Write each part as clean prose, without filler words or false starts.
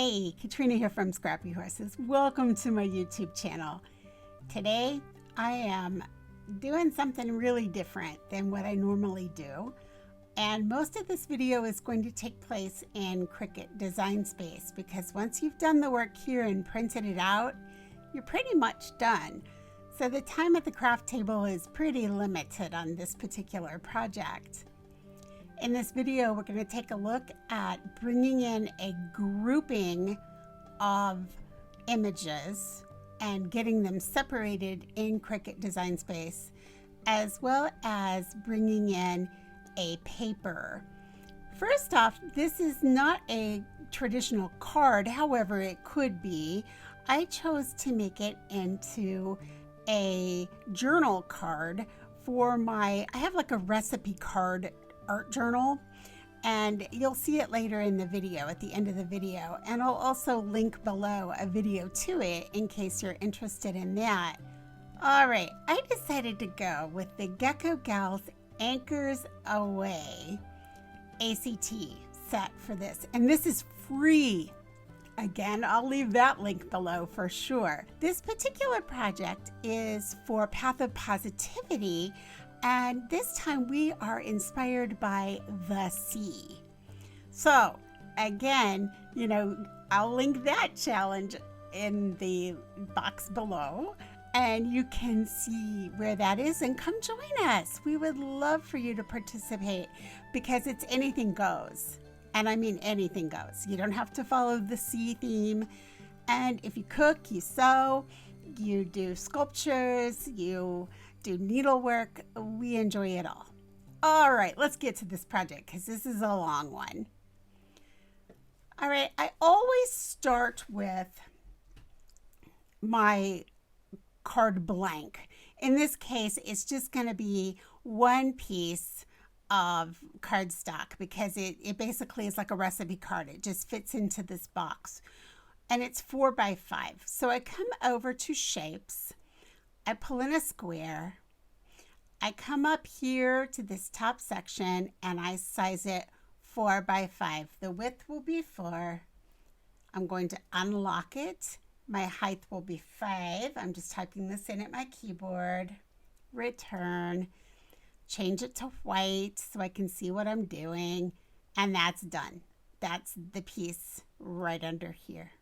Hey, Katrina here from Scrappy Horses. Welcome to my YouTube channel. Today I am doing something really different than what I normally do. And most of this video is going to take place in Cricut Design Space because once you've done the work here and printed it out, you're pretty much done. So the time at the craft table is pretty limited on this particular project. In this video, we're going to take a look at bringing in a grouping of images and getting them separated in Cricut Design Space, as well as bringing in a paper. First off, this is not a traditional card, however it could be. I chose to make it into a journal card for I have like a recipe card art journal, and you'll see it later in the video, at the end of the video, and I'll also link below a video to it in case you're interested in that. All right, I decided to go with the Gecko Galz Anchors Away ACT set for this, and this is free. Again, I'll leave that link below for sure. This particular project is for Path of Positivity, and this time we are inspired by the sea. So again, I'll link that challenge in the box below, and you can see where that is and come join us. We would love for you to participate because it's anything goes. And I mean anything goes. You don't have to follow the sea theme. And if you cook, you sew, you do sculptures, you do needlework, we enjoy it all. All right, let's get to this project because this is a long one. All right, I always start with my card blank. In this case, it's just going to be one piece of cardstock because it basically is like a recipe card. It just fits into this box, and it's 4 by 5. So I come over to shapes, I pull in a square, I come up here to this top section and I size it 4 by 5. The width will be 4. I'm going to unlock it. My height will be 5. I'm just typing this in at my keyboard. Return. Change it to white so I can see what I'm doing, and that's done. That's the piece right under here.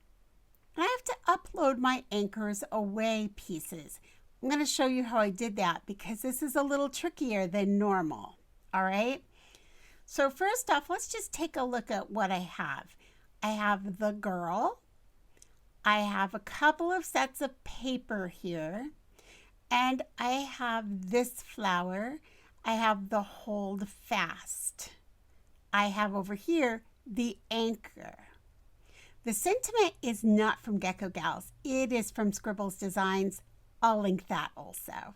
And I have to upload my Anchors Away pieces. I'm going to show you how I did that because this is a little trickier than normal. All right. So first off, let's just take a look at what I have. I have the girl. I have a couple of sets of paper here, and I have this flower. I have the hold fast. I have over here the anchor. The sentiment is not from Gecko Galz. It is from Scribbles Designs. I'll link that also.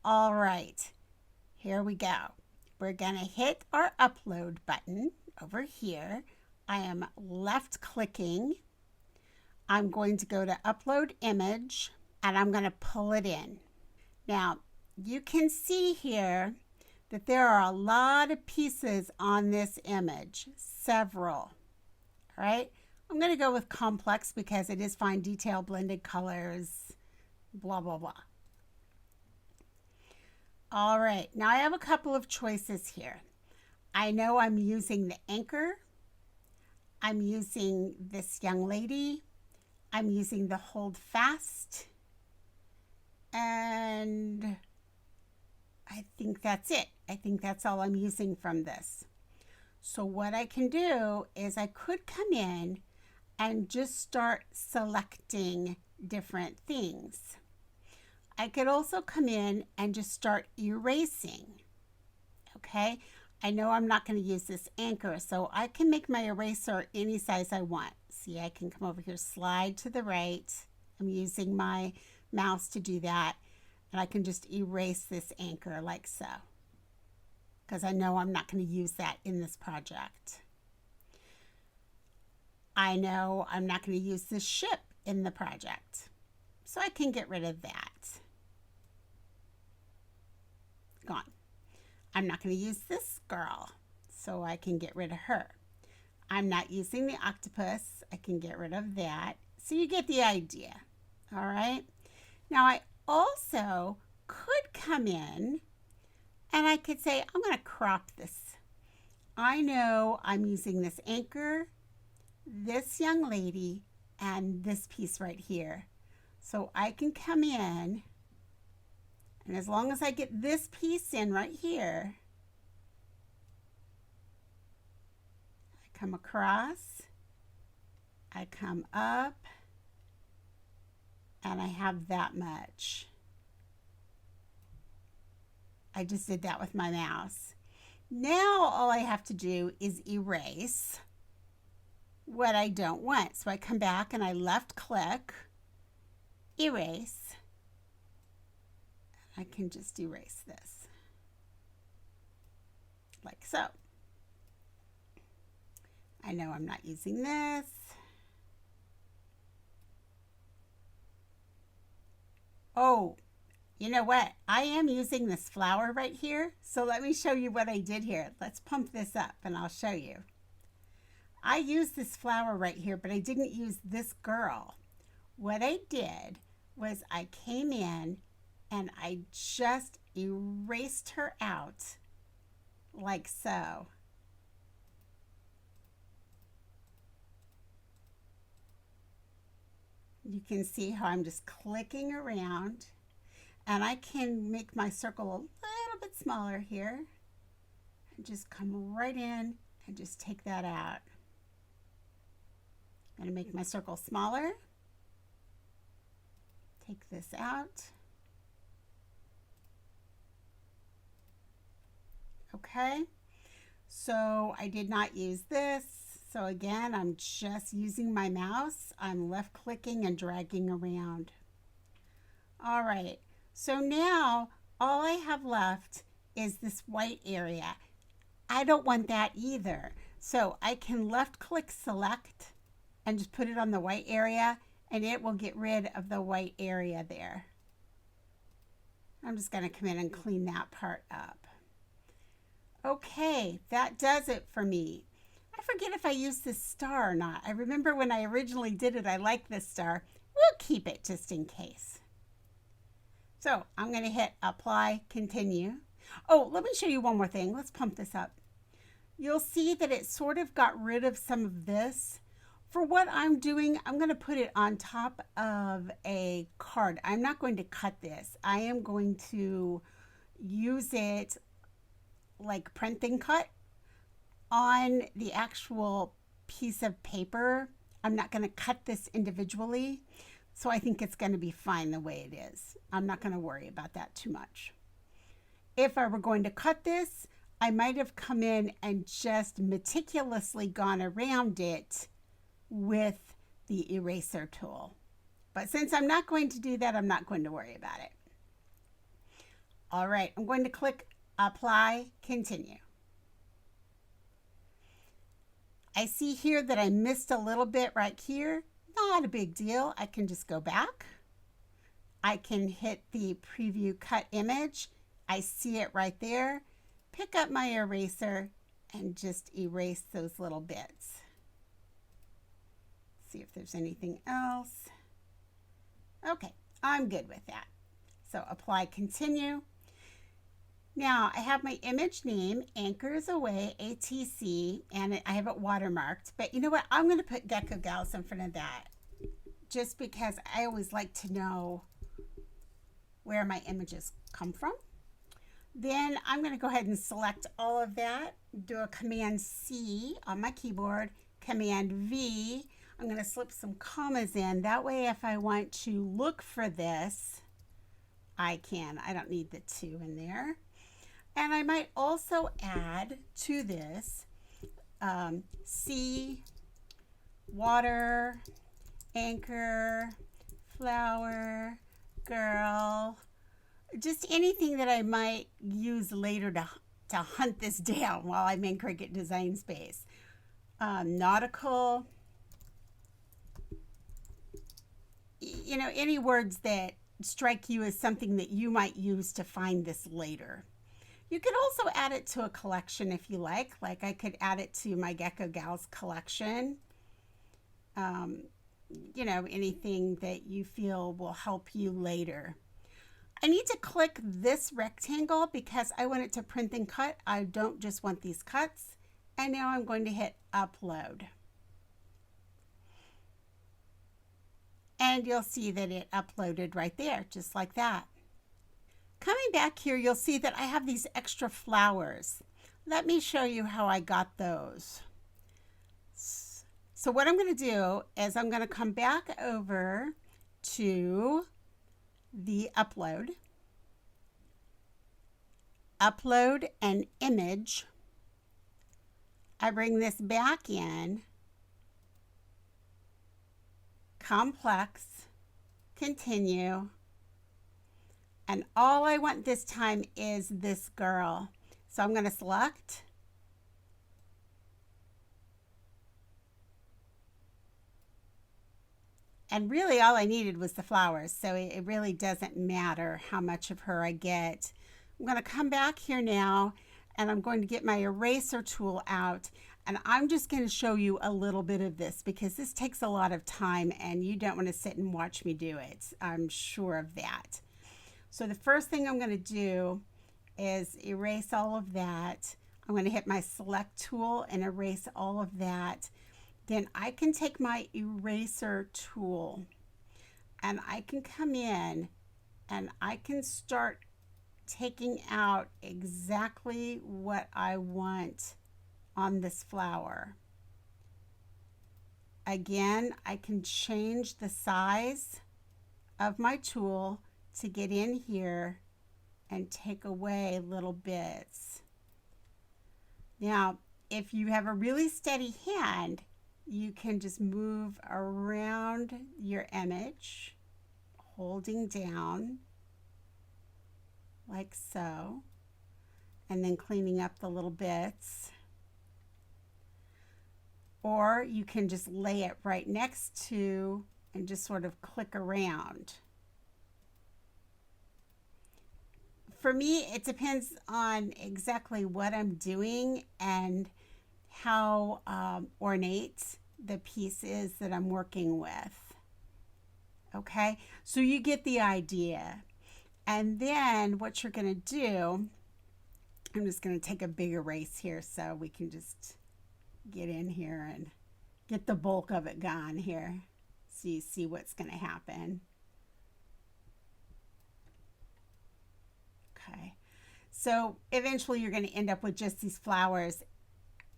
All right, here we go. We're going to hit our upload button over here. I am left clicking. I'm going to go to upload image, and I'm going to pull it in. Now, you can see here that there are a lot of pieces on this image, several. All right, I'm going to go with complex because it is fine detail, blended colors, blah, blah, blah. All right, now I have a couple of choices here. I know I'm using the anchor. I'm using this young lady. I'm using the hold fast. And I think that's it. I think that's all I'm using from this. So what I can do is I could come in and just start selecting different things. I could also come in and just start erasing. Okay, I know I'm not going to use this anchor, so I can make my eraser any size I want. See, I can come over here, slide to the right. I'm using my mouse to do that. And I can just erase this anchor like so, because I know I'm not going to use that in this project. I know I'm not going to use this ship in the project, so I can get rid of that. Gone. I'm not going to use this girl, so I can get rid of her. I'm not using the octopus. I can get rid of that. So you get the idea. All right. Now I also could come in and I could say, I'm going to crop this. I know I'm using this anchor, this young lady, and this piece right here. So I can come in, and as long as I get this piece in right here, I come across, I come up, and I have that much. I just did that with my mouse. Now all I have to do is erase what I don't want. So I come back and I left click, erase. I can just erase this like so. I know I'm not using this. Oh, you know what? I am using this flower right here. So let me show you what I did here. Let's pump this up and I'll show you. I used this flower right here, but I didn't use this girl. What I did was I came in and I just erased her out like so. You can see how I'm just clicking around. And I can make my circle a little bit smaller here and just come right in and just take that out. I'm going to make my circle smaller. Take this out. Okay, so I did not use this. So again, I'm just using my mouse. I'm left clicking and dragging around. All right. So now all I have left is this white area. I don't want that either. So I can left click select and just put it on the white area and it will get rid of the white area there. I'm just going to come in and clean that part up. Okay, that does it for me. I forget if I used this star or not. I remember when I originally did it, I liked this star. We'll keep it just in case. So I'm going to hit apply, continue. Oh, let me show you one more thing. Let's pump this up. You'll see that it sort of got rid of some of this. For what I'm doing, I'm going to put it on top of a card. I'm not going to cut this. I am going to use it like print and cut on the actual piece of paper. I'm not going to cut this individually. So I think it's going to be fine the way it is. I'm not going to worry about that too much. If I were going to cut this, I might have come in and just meticulously gone around it with the eraser tool. But since I'm not going to do that, I'm not going to worry about it. All right, I'm going to click apply, continue. I see here that I missed a little bit right here. Not a big deal. I can just go back. I can hit the preview cut image. I see it right there. Pick up my eraser and just erase those little bits. See if there's anything else. Okay, I'm good with that. So apply, continue. Now I have my image name, Anchors Away ATC, and I have it watermarked. But you know what? I'm going to put Gecko Galz in front of that just because I always like to know where my images come from. Then I'm going to go ahead and select all of that, do a Command C on my keyboard, Command V. I'm going to slip some commas in. That way if I want to look for this, I can. I don't need the 2 in there. And I might also add to this C, water, anchor, flower, girl, just anything that I might use later to hunt this down while I'm in Cricut Design Space. Nautical, you know, any words that strike you as something that you might use to find this later. You could also add it to a collection if you like. Like I could add it to my Gecko Galz collection. You know, anything that you feel will help you later. I need to click this rectangle because I want it to print and cut. I don't just want these cuts. And now I'm going to hit upload. And you'll see that it uploaded right there, just like that. Coming back here, you'll see that I have these extra flowers. Let me show you how I got those. So what I'm going to do is I'm going to come back over to the upload an image. I bring this back in, complex, continue, and all I want this time is this girl. So I'm going to select, and really all I needed was the flowers, so it really doesn't matter how much of her I get. I'm going to come back here now, and I'm going to get my eraser tool out, and I'm just going to show you a little bit of this because this takes a lot of time and you don't want to sit and watch me do it. I'm sure of that. So the first thing I'm going to do is erase all of that. I'm going to hit my select tool and erase all of that. Then I can take my eraser tool and I can come in and I can start taking out exactly what I want on this flower. Again, I can change the size of my tool to get in here and take away little bits. Now, if you have a really steady hand, you can just move around your image, holding down like so, and then cleaning up the little bits. Or you can just lay it right next to and just sort of click around. For me, it depends on exactly what I'm doing and how ornate the piece is that I'm working with. Okay, so you get the idea. And then what you're going to do, I'm just going to take a big erase here so we can just get in here and get the bulk of it gone here so you see what's going to happen. Okay, so eventually you're going to end up with just these flowers,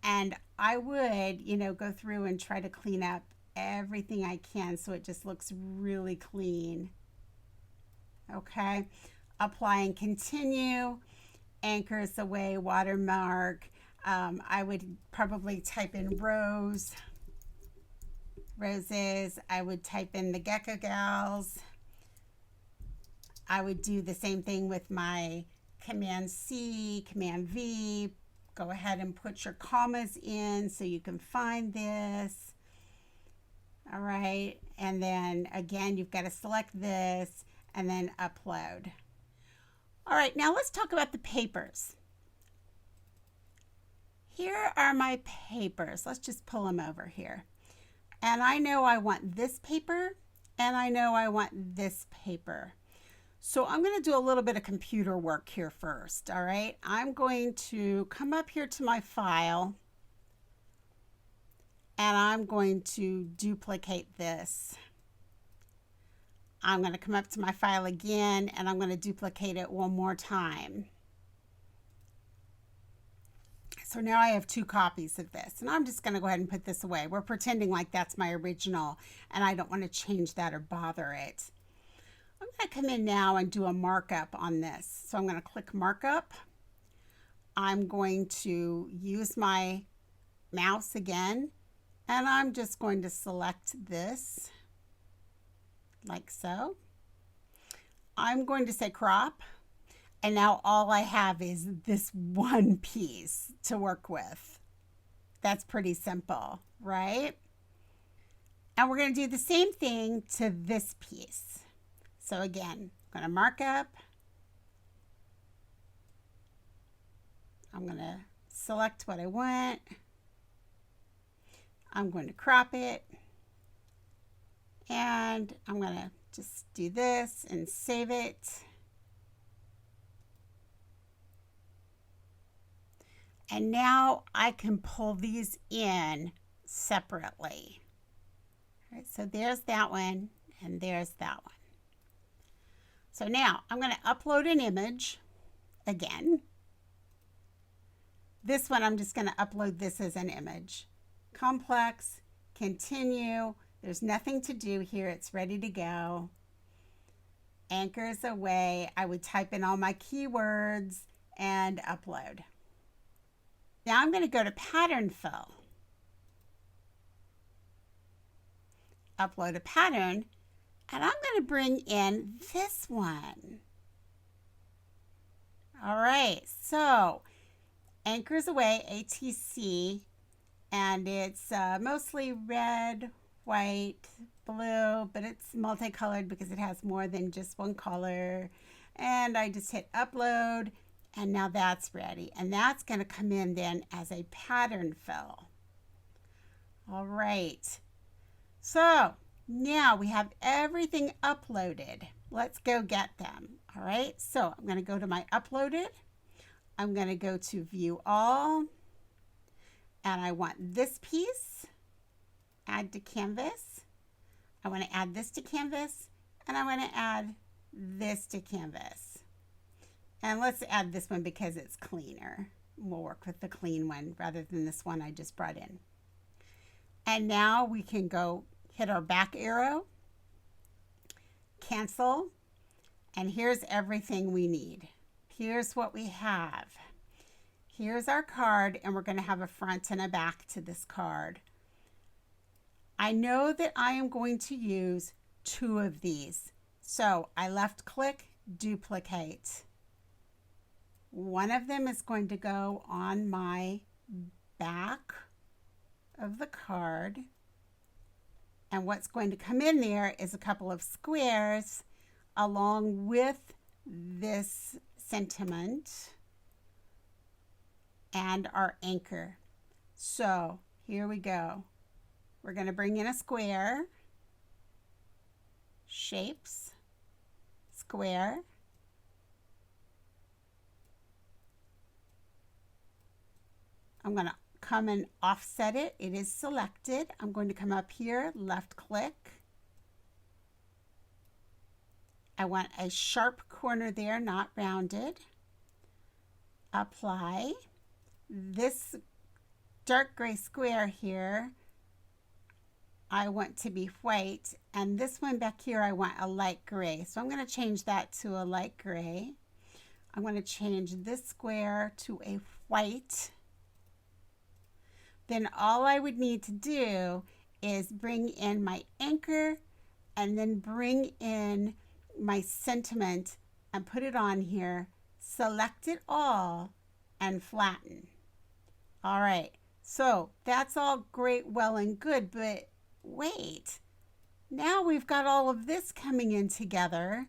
and I would, you know, go through and try to clean up everything I can so it just looks really clean. Okay, apply and continue, anchors away, watermark. I would probably type in roses. I would type in the Gecko Galz. I would do the same thing with my Command C, Command V. Go ahead and put your commas in so you can find this. All right, and then again, you've got to select this and then upload. All right, now let's talk about the papers. Here are my papers. Let's just pull them over here. And I know I want this paper, and I know I want this paper. So I'm going to do a little bit of computer work here first, all right? I'm going to come up here to my file, and I'm going to duplicate this. I'm going to come up to my file again, and I'm going to duplicate it one more time. So now I have 2 copies of this, and I'm just going to go ahead and put this away. We're pretending like that's my original, and I don't want to change that or bother it. I'm going to come in now and do a markup on this. So I'm going to click markup. I'm going to use my mouse again, and I'm just going to select this like so. I'm going to say crop, and now all I have is this one piece to work with. That's pretty simple, right? And we're going to do the same thing to this piece. So again, I'm going to mark up, I'm going to select what I want. I'm going to crop it. And I'm going to just do this and save it. And now I can pull these in separately. All right, so there's that one and there's that one. So now I'm going to upload an image again. This one I'm just going to upload this as an image. Complex, continue. There's nothing to do here. It's ready to go. Anchors away. I would type in all my keywords and upload. Now I'm going to go to pattern fill. Upload a pattern, and I'm going to bring in this one. All right, so Anchors Away ATC, and it's mostly red, white, blue, but it's multicolored because it has more than just one color. And I just hit upload, and now that's ready. And that's going to come in then as a pattern fill. All right. So now we have everything uploaded. Let's go get them. All right. So I'm going to go to my uploaded. I'm going to go to view all. And I want this piece. Add to canvas. I want to add this to canvas. And I want to add this to canvas. And let's add this one because it's cleaner. We'll work with the clean one rather than this one I just brought in. And now we can go hit our back arrow, cancel, and here's everything we need. Here's what we have. Here's our card, and we're going to have a front and a back to this card. I know that I am going to use 2 of these. So I left click, duplicate. One of them is going to go on my back of the card. And what's going to come in there is a couple of squares along with this sentiment and our anchor. So here we go. We're going to bring in a square, shapes, square, I'm going to come and offset it. It is selected. I'm going to come up here, left click. I want a sharp corner there, not rounded. Apply. This dark gray square here, I want to be white, and this one back here I want a light gray. So I'm going to change that to a light gray. I'm going to change this square to a white. Then all I would need to do is bring in my anchor and then bring in my sentiment and put it on here, select it all, and flatten. All right, so that's all great, well and good, but wait, now we've got all of this coming in together.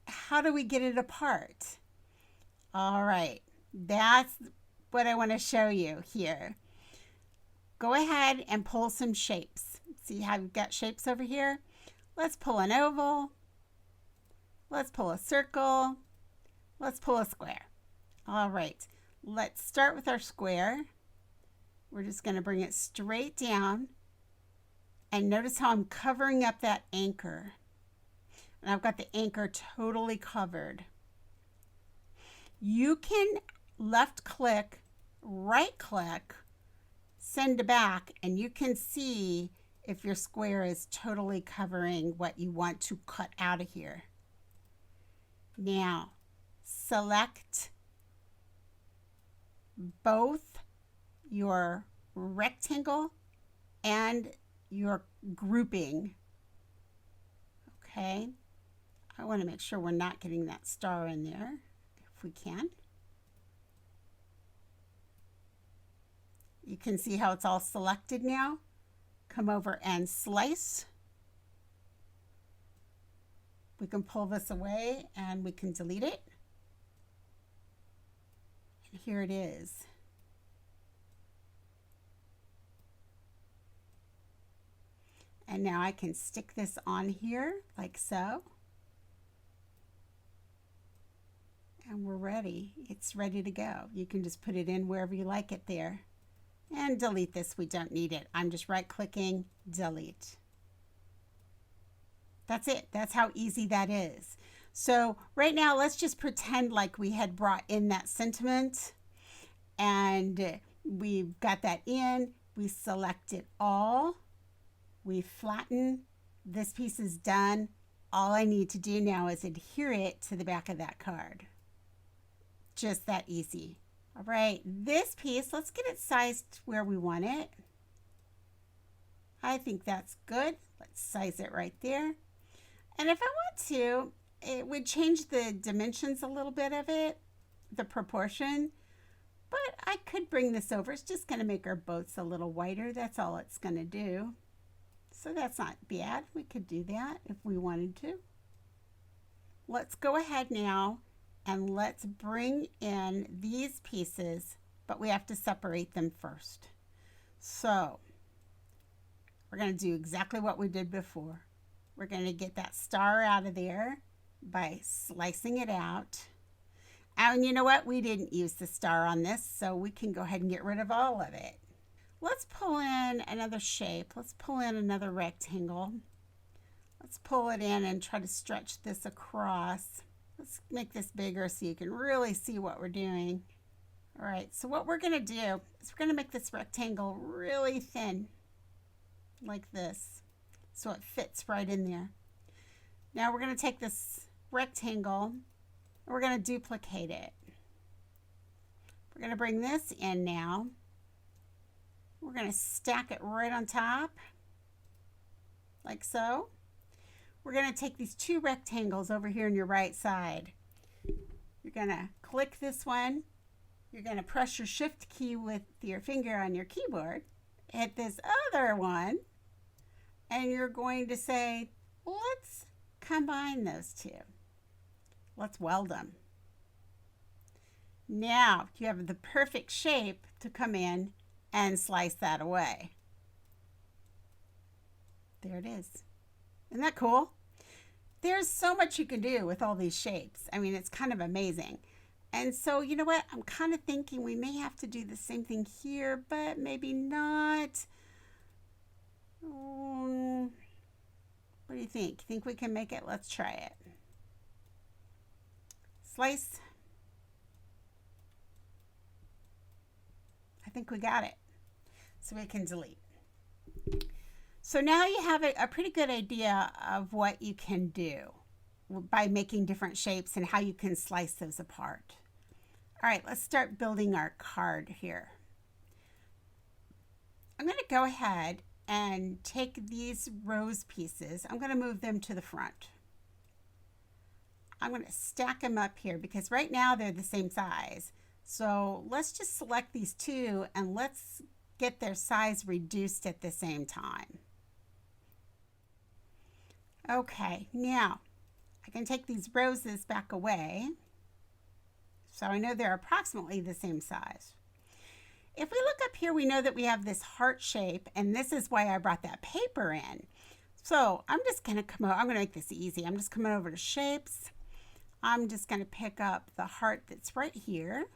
How do we get it apart? All right, that's what I want to show you here. Go ahead and pull some shapes. See how you've got shapes over here? Let's pull an oval. Let's pull a circle. Let's pull a square. All right, let's start with our square. We're just going to bring it straight down. And notice how I'm covering up that anchor. And I've got the anchor totally covered. You can left click, right click, send to back, and you can see if your square is totally covering what you want to cut out of here. Now, select both your rectangle and your grouping. Okay, I want to make sure we're not getting that star in there if we can. You can see how it's all selected now. Come over and slice. We can pull this away and we can delete it. And here it is. And now I can stick this on here like so. And we're ready. It's ready to go. You can just put it in wherever you like it there. And delete this. We don't need it. I'm just right-clicking, delete. That's it. That's how easy that is. So right now, let's just pretend like we had brought in that sentiment. And we've got that in. We select it all. We flatten. This piece is done. All I need to do now is adhere it to the back of that card. Just that easy. All right, this piece, let's get it sized where we want it. I think that's good. Let's size it right there. And if I want to, it would change the dimensions a little bit of it, the proportion. But I could bring this over. It's just going to make our boats a little wider. That's all it's going to do. So that's not bad. We could do that if we wanted to. Let's go ahead now and let's bring in these pieces, but we have to separate them first. So we're going to do exactly what we did before. We're going to get that star out of there by slicing it out. And you know what? We didn't use the star on this, so we can go ahead and get rid of all of it. Let's pull in another shape. Let's pull in another rectangle. Let's pull it in and try to stretch this across. Let's make this bigger so you can really see what we're doing. All right, so what we're gonna do is we're gonna make this rectangle really thin, like this, so it fits right in there. Now we're gonna take this rectangle and we're gonna duplicate it. We're gonna bring this in now. We're gonna stack it right on top, like so. We're going to take these two rectangles over here on your right side. You're going to click this one. You're going to press your shift key with your finger on your keyboard. Hit this other one. And you're going to say, let's combine those two. Let's weld them. Now you have the perfect shape to come in and slice that away. There it is. Isn't that cool? There's so much you can do with all these shapes. I mean, it's kind of amazing. And so, you know what? I'm kind of thinking we may have to do the same thing here, but maybe not. What do you think? Think we can make it? Let's try it. Slice. I think we got it. So we can delete. So now you have a pretty good idea of what you can do by making different shapes and how you can slice those apart. All right, let's start building our card here. I'm going to go ahead and take these rose pieces. I'm going to move them to the front. I'm going to stack them up here because right now they're the same size. So let's just select these two and let's get their size reduced at the same time. Okay, now I can take these roses back away. So I know they're approximately the same size. If we look up here, we know that we have this heart shape, and this is why I brought that paper in. So I'm just gonna come over, I'm gonna make this easy. I'm just coming over to shapes. I'm just gonna pick up the heart that's right here.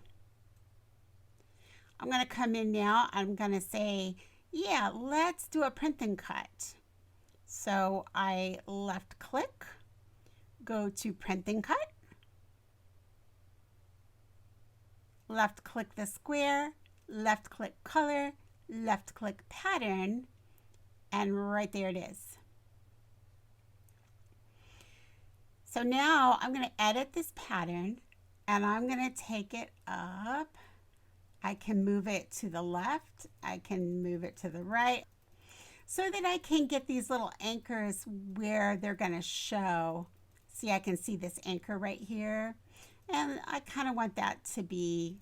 I'm gonna come in now, I'm gonna say, yeah, let's do a print and cut. So I left click, go to print and cut, left click the square, left click color, left click pattern, and right there it is. So now I'm going to edit this pattern and I'm going to take it up. I can move it to the left, I can move it to the right, so that I can get these little anchors where they're going to show. See, I can see this anchor right here. And I kind of want that to be,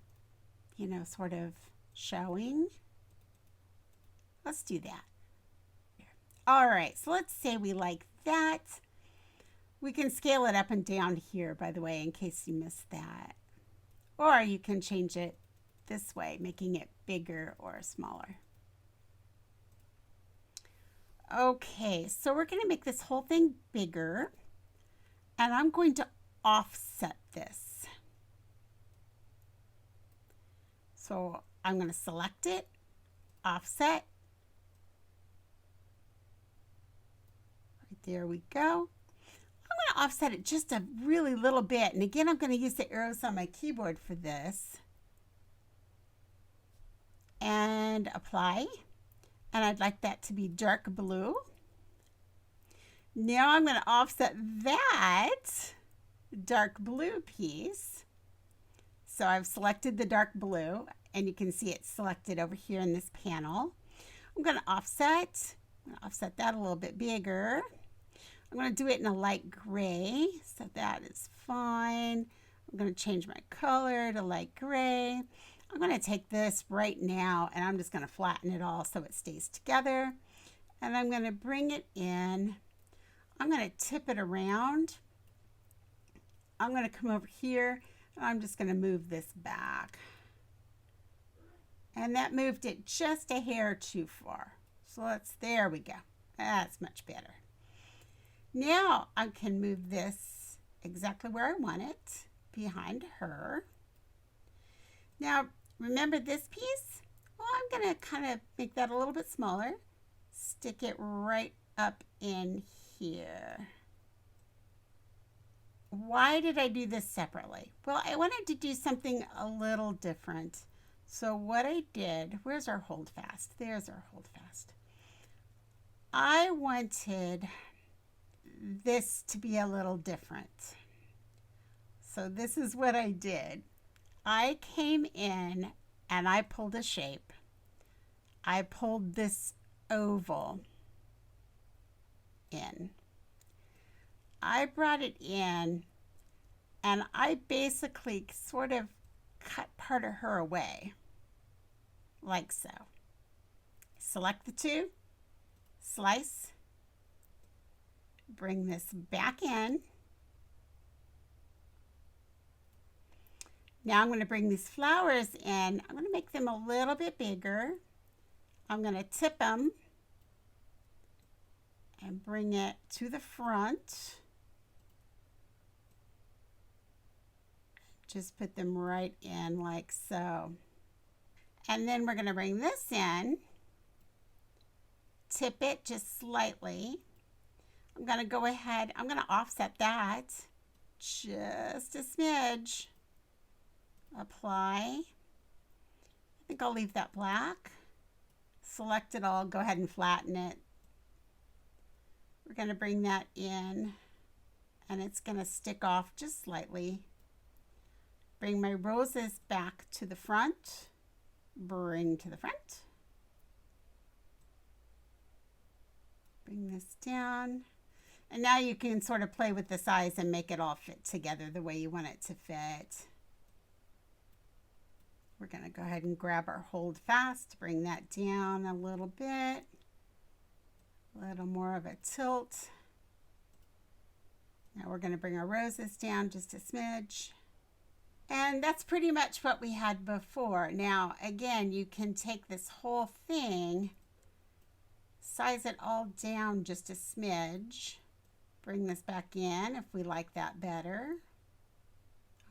you know, sort of showing. Let's do that. All right, so let's say we like that. We can scale it up and down here, by the way, in case you missed that. or you can change it this way, making it bigger or smaller. Okay, so we're going to make this whole thing bigger, and I'm going to offset this. So I'm going to select it, offset. Right there we go. I'm going to offset it just a really little bit. And again, I'm going to use the arrows on my keyboard for this. And apply. And I'd like that to be dark blue. Now I'm going to offset that dark blue piece. So I've selected the dark blue, and you can see it's selected over here in this panel. I'm going to offset. I'm going to offset that a little bit bigger. I'm going to do it in a light gray, so that is fine. I'm going to change my color to light gray. I'm going to take this right now, and I'm just going to flatten it all so it stays together. And I'm going to bring it in. I'm going to tip it around. I'm going to come over here, and I'm just going to move this back. And that moved it just a hair too far. So there we go. That's much better. Now I can move this exactly where I want it, behind her. Now, remember this piece? Well, I'm going to kind of make that a little bit smaller. Stick it right up in here. Why did I do this separately? Well, I wanted to do something a little different. So what I did, where's our hold fast? There's our hold fast. I wanted this to be a little different. So this is what I did. I came in and I pulled a shape. I pulled this oval in. I brought it in and I basically sort of cut part of her away, like so. Select the two, slice, bring this back in. Now I'm going to bring these flowers in. I'm going to make them a little bit bigger. I'm going to tip them and bring it to the front. Just put them right in like so. And then we're going to bring this in, tip it just slightly. I'm going to go ahead, I'm going to offset that just a smidge. Apply. I think I'll leave that black. Select it all, go ahead and flatten it. We're going to bring that in and it's going to stick off just slightly. Bring my roses back to the front. Bring to the front. Bring this down. And now you can sort of play with the size and make it all fit together the way you want it to fit. We're going to go ahead and grab our hold fast, bring that down a little bit. A little more of a tilt. Now we're going to bring our roses down just a smidge. And that's pretty much what we had before. Now, again, you can take this whole thing, size it all down just a smidge. Bring this back in if we like that better.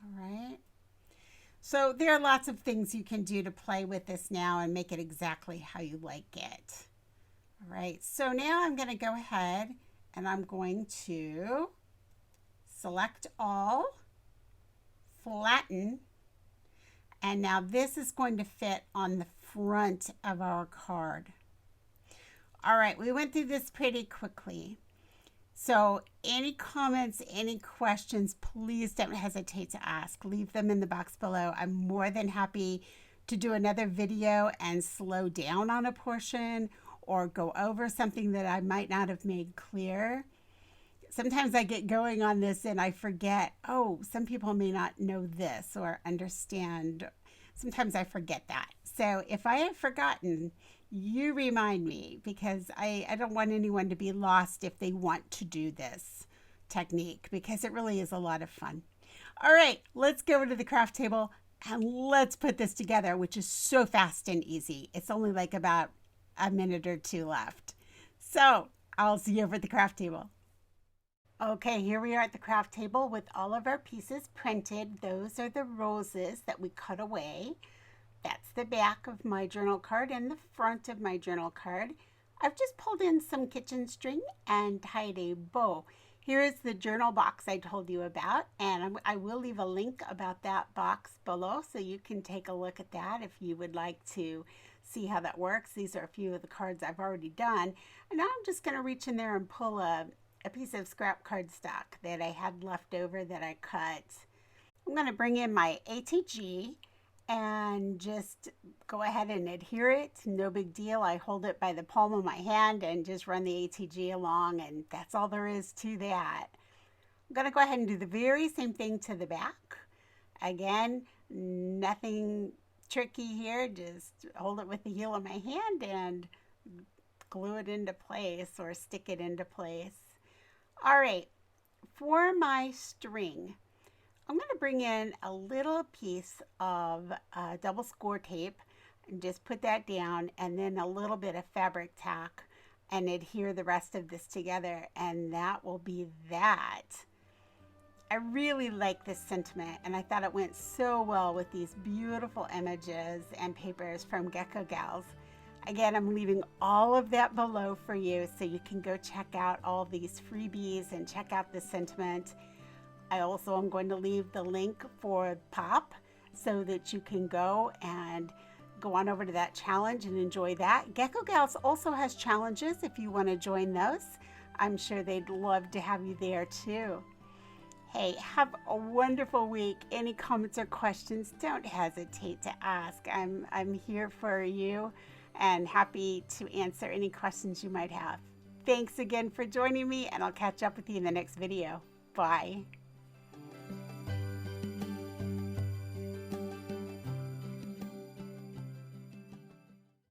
All right. So there are lots of things you can do to play with this now and make it exactly how you like it. All right. So now I'm going to go ahead and I'm going to select all. Flatten, and now this is going to fit on the front of our card. All right, we went through this pretty quickly. So any comments, any questions, please don't hesitate to ask. Leave them in the box below. I'm more than happy to do another video and slow down on a portion or go over something that I might not have made clear. Sometimes I get going on this and I forget, oh, some people may not know this or understand. Sometimes I forget that. So if I have forgotten, you remind me because I don't want anyone to be lost if they want to do this technique because it really is a lot of fun. All right, let's go over to the craft table. And let's put this together, which is so fast and easy. It's only like about a minute or two left. So I'll see you over at the craft table. Okay, here we are at the craft table with all of our pieces printed. Those are the roses that we cut away. That's the back of my journal card and the front of my journal card. I've just pulled in some kitchen string and tied a bow. Here is the journal box I told you about, and I will leave a link about that box below so you can take a look at that if you would like to see how that works. These are a few of the cards I've already done. And now I'm just going to reach in there and pull a piece of scrap cardstock that I had left over that I cut. I'm going to bring in my ATG and just go ahead and adhere it. No big deal. I hold it by the palm of my hand and just run the ATG along, and that's all there is to that. I'm going to go ahead and do the very same thing to the back. Again, nothing tricky here. Just hold it with the heel of my hand and glue it into place or stick it into place. All right, for my string, I'm going to bring in a little piece of double score tape and just put that down, and then a little bit of fabric tack and adhere the rest of this together, and that will be that. I really like this sentiment, and I thought it went so well with these beautiful images and papers from Gecko Galz. Again, I'm leaving all of that below for you so you can go check out all these freebies and check out the sentiment. I also am going to leave the link for Pop so that you can go and go on over to that challenge and enjoy that. Gecko Galz also has challenges if you want to join those. I'm sure they'd love to have you there too. Hey, have a wonderful week. Any comments or questions, don't hesitate to ask. I'm here for you and happy to answer any questions you might have. Thanks again for joining me, and I'll catch up with you in the next video. Bye.